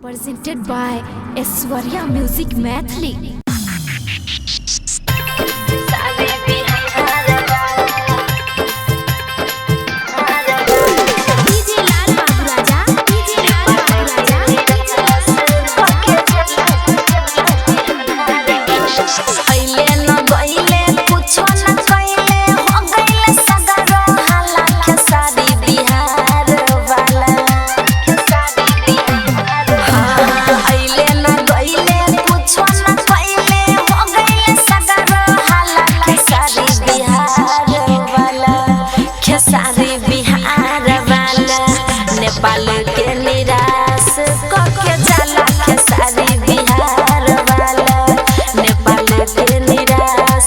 Presented by Aishwarya Music Mathli. Nepal के निराश के जाला खेसारी बिहार वाला नेपाल के निराश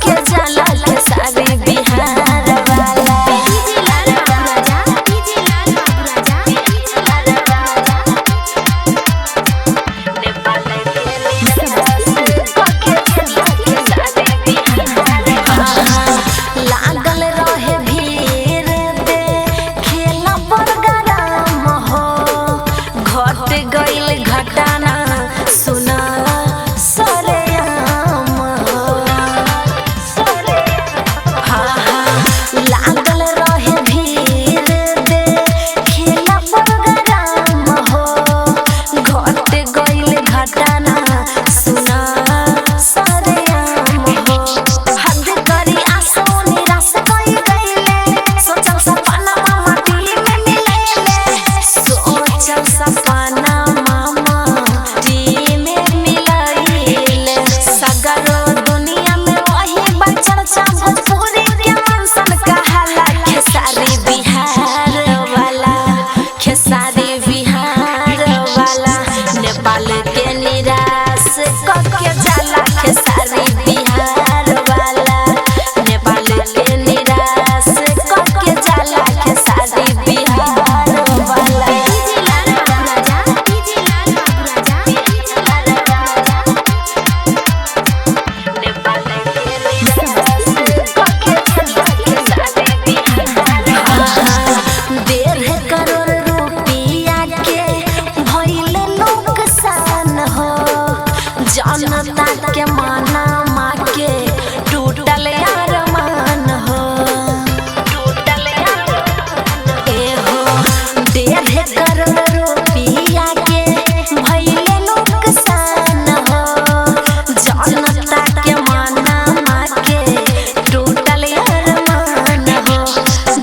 के जाला खेसारी बिहार वाला नेपाल के लागल रहे भीड़ दे खेला प्रोग्राम हो घट गइल घटना सुना सरेआम हो लागल रहे भीड़ दे खेला प्रोग्राम हो घट गइल घटना सुना सरेआम हो हद करी आसो निराश कई गइले सोचल सपना माटी में मिलैले सोचल सपना माटी में मिलैले सगरो दुनिया में वही बचर्चा भोजपुरी के मनसन कहाला खेसारी बिहार वाला खेसारी बिहार वाला नेपाल के निराश के जाला खेसारी बिहार वाला नेपाल के निराश के जाला खेसारी बिहार वाला नेपाल के डेढ़ करोड़ रुपया के भइल नुकसान हो जनता के माना माँ के टूटल अरमान हो डेढ़ करोड़ रुपया के भइल नुकसान हो जनता के माना माँ के टूटल अरमान हो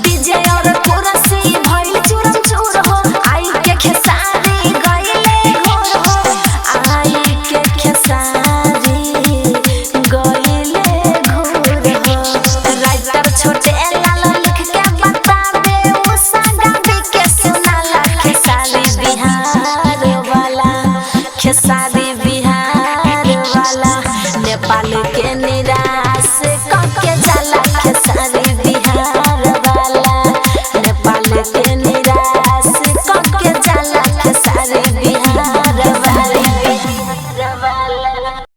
डीजे और कुर्सी भइल चूरम चूर हो आई के खेसारी गइले घोर हो आई के खेसारी गइले घोर हो राइटर छोटे लाल लिख के बता दे उषा गावी के सुनाला खेसारी बिहार वाला खेसारी बिहार वाला नेपाल के